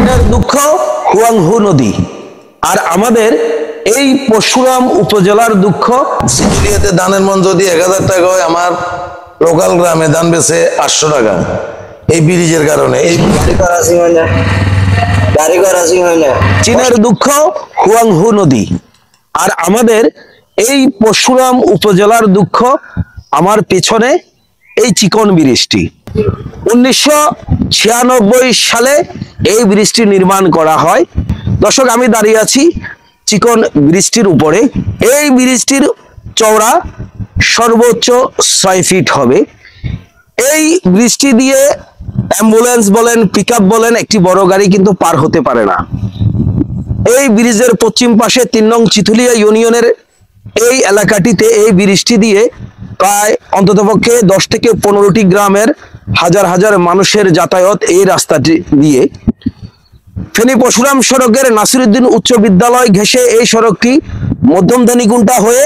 চীনের দুঃখ হুয়াংহু নদী, আর আমাদের এই পরশুরাম উপজেলার দুঃখ সিতুলিয়াতে ধানের মন যদি 1000 টাকা হয়, আমার লোকাল গ্রামে ধান বেচে 800 টাকা। এই ব্রিজের কারণে এই চীনের দুঃখ হুয়াংহু নদী, আর আমাদের এই পরশুরাম উপজেলার দুঃখ আমার পেছনে এই চিকন ব্রিজটি। 1996 সালে এই ব্রিজটি নির্মাণ করা হয়। দর্শক, আমি দাঁড়িয়ে আছি চিকন ব্রিজটির উপরে। এই ব্রিজটির চওড়া সর্বোচ্চ 6 ফিট হবে। এই ব্রিজটি দিয়ে অ্যাম্বুলেন্স বলেন, পিকআপ বলেন, একটি বড় গাড়ি কিন্তু পার হতে পারে না। এই ব্রিজের পশ্চিম পাশে 3 নং চিথুলিয়া ইউনিয়নের এই এলাকাটিতে এই ব্রিজটি দিয়ে প্রায় অন্ততপক্ষে 10 থেকে 15টি গ্রামের হাজার হাজার মানুষের যাতায়াত এই রাস্তাটি দিয়ে। ফেনী পরশুরাম সড়কের নাসিরউদ্দিন উচ্চ বিদ্যালয় ঘেঁষে এই সড়কটি মধ্যম ধানীকুণ্টা হয়ে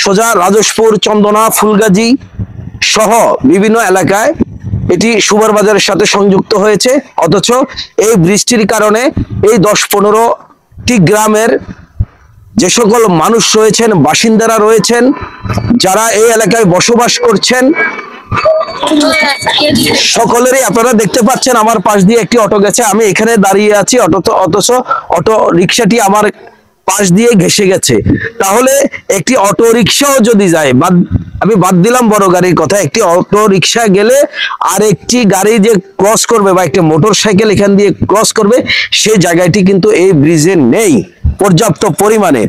সোজা রাজশপুর, চন্দনা, ফুলগাজী সহ বিভিন্ন এলাকায় এটি সুবার বাজারের সাথে সংযুক্ত হয়েছে। অথচ এই বৃষ্টির কারণে এই 10-15টি গ্রামের যে সকল মানুষ রয়েছেন, বাসিন্দারা রয়েছেন, যারা এই এলাকায় বসবাস করছেন, সকলেরই আপনারা দেখতে পাচ্ছেন আমার পাশ দিয়ে একটি অটো গেছে। আমি এখানে দাঁড়িয়ে আছি, অথচ অটো রিক্সাটি আমার পাশ দিয়ে ঘেঁষে গেছে। তাহলে একটি অটো রিক্সাও যদি যায়, আমি বাদ দিলাম বড় গাড়ির কথা, একটি অটো রিক্সা গেলে আর একটি গাড়ি যে ক্রস করবে বা একটি মোটর সাইকেল এখান দিয়ে ক্রস করবে, সেই জায়গাটি কিন্তু এই ব্রিজে নেই পর্যাপ্ত পরিমাণে।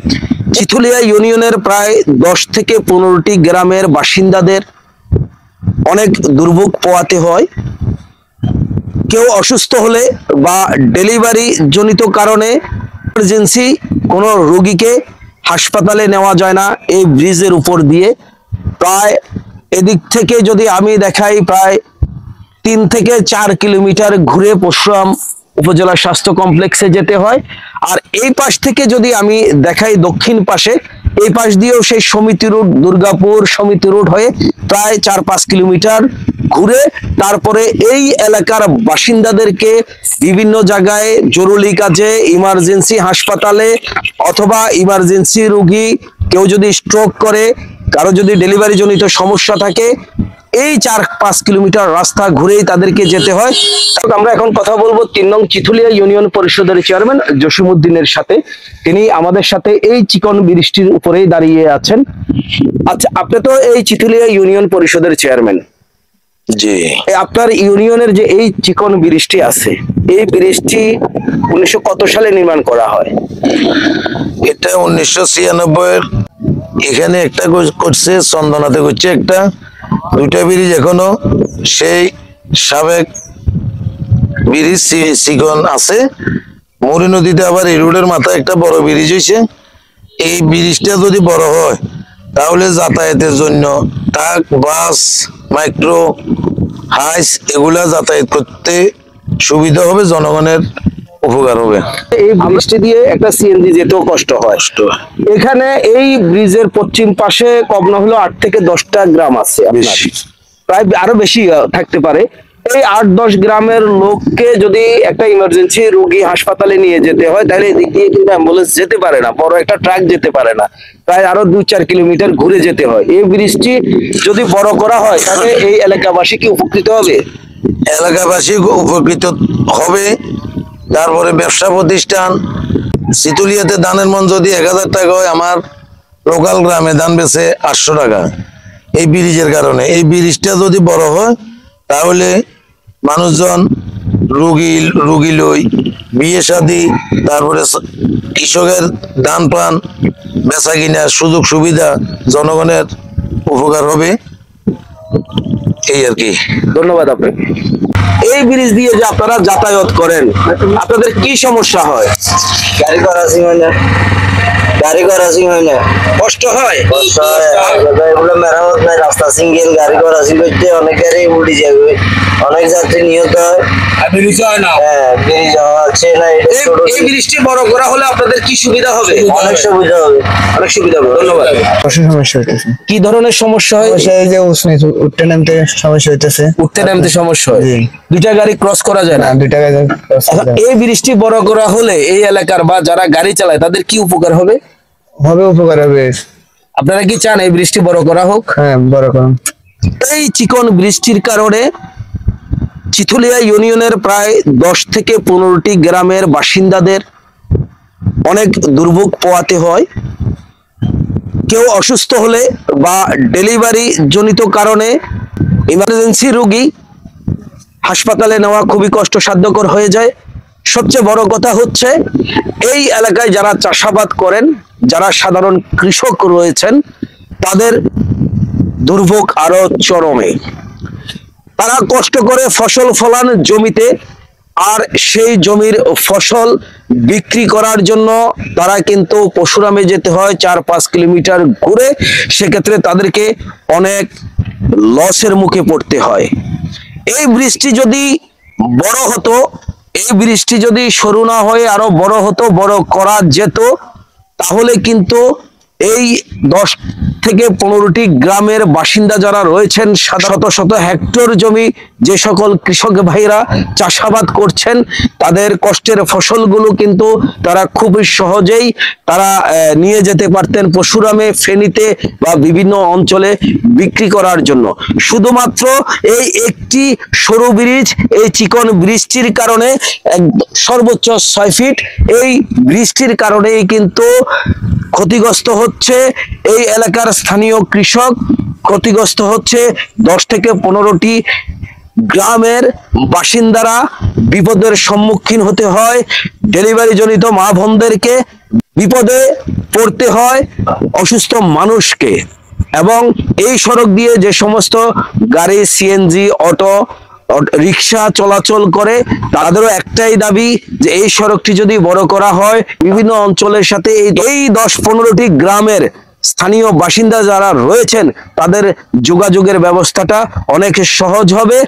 চিথুলিয়া ইউনিয়নের প্রায় 10 থেকে 15টি গ্রামের বাসিন্দাদের অনেক দুর্ভোগ পোহাতে হয়। কেউ অসুস্থ হলে বা ডেলিভারি জনিত কারণে ইমার্জেন্সি কোনো রোগীকে হাসপাতালে নেওয়া যায় না এই ব্রিজের উপর দিয়ে। প্রায় এদিক থেকে যদি আমি দেখাই, প্রায় 3 থেকে 4 কিলোমিটার ঘুরে পরশুরাম উপজেলা স্বাস্থ্য কমপ্লেক্সে যেতে হয়। আর এই পাশ থেকে যদি আমি দেখাই দক্ষিণ পাশে, এই পাশ দিয়েও সেই সমিতি রোড, দুর্গাপুর সমিতি রোড হয়ে প্রায় 4-5 কিলোমিটার ঘুরে তারপরে এই এলাকার বাসিন্দাদেরকে বিভিন্ন জায়গায় জরুরি কাজে, ইমার্জেন্সি হাসপাতালে অথবা ইমার্জেন্সি রোগী, কেউ যদি স্ট্রোক করে, কারো যদি ডেলিভারি জনিত সমস্যা থাকে, এই 4-5 কিলোমিটার রাস্তা ঘুরেই তাদেরকে যেতে হয়। আমরা এখন কথা বলবো 3 নং চিথুলিয়া ইউনিয়ন পরিষদের চেয়ারম্যান জসিমউদ্দিনের সাথে। তিনি আমাদের সাথে এই চিকন ব্রিজটির উপরেই দাঁড়িয়ে আছেন। আচ্ছা, আপনি তো এই চিথুলিয়া ইউনিয়ন পরিষদের চেয়ারম্যান। জি। আপনার ইউনিয়নের যে এই চিকন ব্রিজটি আছে, এই ব্রিজটি 1900 কত সালে নির্মাণ করা হয়? এটা 1996 এখানে একটা করছে, চন্দনাতে করছে একটা, 2টা ব্রিজ এখনো সেই সাবেক ব্রিজ চিকন আছে। মুড়ি নদীতে আবার এই রোডের মাথায় একটা বড় ব্রিজ হয়েছে। এই ব্রিজটা যদি বড় হয় তাহলে যাতায়াতের জন্য ট্রাক, বাস, মাইক্রো, হাইস এগুলা যাতায়াত করতে সুবিধা হবে, জনগণের উপকার হবে। এই ব্রিজটি দিয়ে একটা সিএনজি যেতেও কষ্ট হয়। এখানে এই ব্রিজের পশ্চিম পাশে কম না হলো 8 থেকে 10টা গ্রাম আছে, প্রায় আরো বেশি থাকতে পারে। এই 8-10 গ্রামের লোককে যদি একটা ইমার্জেন্সি রোগী হাসপাতালে নিয়ে যেতে হয়, তাহলে এদিক দিয়ে কিন্তু অ্যাম্বুলেন্স যেতে পারে না, বড় একটা ট্রাক যেতে পারে না, প্রায় আরো 2-4 কিলোমিটার ঘুরে যেতে হয়। এই ব্রিজটি যদি বড় করা হয় তাহলে এই এলাকাবাসী কি উপকৃত হবে? এলাকাবাসী উপকৃত হবে। তারপরে ব্যবসা প্রতিষ্ঠান, চিতুলিয়াতে ধানের মন যদি 1000 টাকা হয়, আমার লোকাল গ্রামে ধান বেচে 800 টাকা। এই ব্রিজের কারণে এই ব্রিজটা যদি বড় হয় তাহলে মানুষজন রুগী লই, বিয়ে শাদী, তারপরে কৃষকের ধান পান বেচা কিনা সুযোগ সুবিধা, জনগণের উপকার হবে, এই আর কি। ধন্যবাদ আপনাকে। এই ব্রিজ দিয়ে যে আপনারা যাতায়াত করেন, আপনাদের কি সমস্যা হয়? গাড়ি করা গাড়ি করাসি হয় না, কষ্ট হয়? কষ্ট হয়, এগুলো মেরামত নাই, রাস্তা সিঙ্গেল, গাড়ি করাসি করতে অনেক গাড়ি উল্টে যাবে, অনেক যাত্রী নিহত হয়। হ্যাঁ, ব্রিজ হওয়া আছে না, এটা ছোট এই বৃষ্টি বড় করা হলে আপনাদের কি সুবিধা হবে? অনেক সুবিধা হবে। অনেক সুবিধা হবে। ধন্যবাদ। সমস্যা হইতেছে, কি ধরনের সমস্যা হয়? এই যে উঠতে নামতে সমস্যা হইতেছে, উঠতে নামতে সমস্যা হয়, জি। দুইটা গাড়ি ক্রস করা যায় না। 2 টাকা এখন এই বৃষ্টি বড় করা হলে এই এলাকার বা যারা গাড়ি চালায় তাদের কি উপকার হবে? হবে, উপকার হবে। আপনারা কি চান এই বৃষ্টি বড় করা হোক? হ্যাঁ, বড় কম। এই চিকন বৃষ্টির কারণে চিথুলিয়া ইউনিয়নের প্রায় 10 থেকে 15টি গ্রামের বাসিন্দাদের অনেক দুর্ভোগ পোহাতে হয়। কেউ অসুস্থ হলে বা ডেলিভারি জনিত কারণে ইমার্জেন্সি রোগী হাসপাতালে নেওয়া খুবই কষ্টসাধ্যকর হয়ে যায়। সবচেয়ে বড় কথা হচ্ছে এই এলাকায় যারা চাষাবাদ করেন, যারা সাধারণ কৃষক রয়েছেন, তাদের দুর্ভোগ আরো চরমে। তারা কষ্ট করে ফসল ফলান জমিতে, আর সেই জমির ফসল বিক্রি করার জন্য তারা কিন্তু পরশুরামে যেতে হয় 4-5 কিলোমিটার ঘুরে। সেক্ষেত্রে তাদেরকে অনেক লসের মুখে পড়তে হয়। এই বৃষ্টি যদি বড় হতো, এই বৃষ্টি যদি সরু না হয়ে আরো বড় হতো, বড় করা যেত, তাহলে কিন্তু এই 10 থেকে 15টি গ্রামের বাসিন্দা যারা রয়েছেন, শত শত হেক্টর জমি যে সকল কৃষক ভাইরা চাষাবাদ করছেন, তাদের কষ্টের ফসলগুলো কিন্তু তারা খুবই সহজেই তারা নিয়ে যেতে পারতেন পরশুরামে, ফেনীতে বা বিভিন্ন অঞ্চলে বিক্রি করার জন্য। শুধুমাত্র এই একটি সরু ব্রিজ, এই চিকন বৃষ্টির কারণে সর্বোচ্চ 6 ফিট এই বৃষ্টির কারণেই কিন্তু ক্ষতিগ্রস্ত হচ্ছে এই এলাকার স্থানীয় কৃষক, ক্ষতিগ্রস্ত হচ্ছে 10 থেকে 15টি গ্রামের বাসিন্দারা, বিপদের সম্মুখীন হতে হয়। ডেলিভারি জনিত মা বোনদেরকে বিপদে পড়তে হয়, অসুস্থ মানুষকে। এবং এই সড়ক দিয়ে যে সমস্ত গাড়ি, সিএনজি, অটো, রিক্সা চলাচল করে, তাদেরও একটাই দাবি যে এই সড়কটি যদি বড় করা হয়, বিভিন্ন অঞ্চলের সাথে এই 10-15টি গ্রামের স্থানীয় বাসিন্দা যারা রয়েছেন তাদের যোগাযোগের ব্যবস্থাটা অনেক সহজ হবে।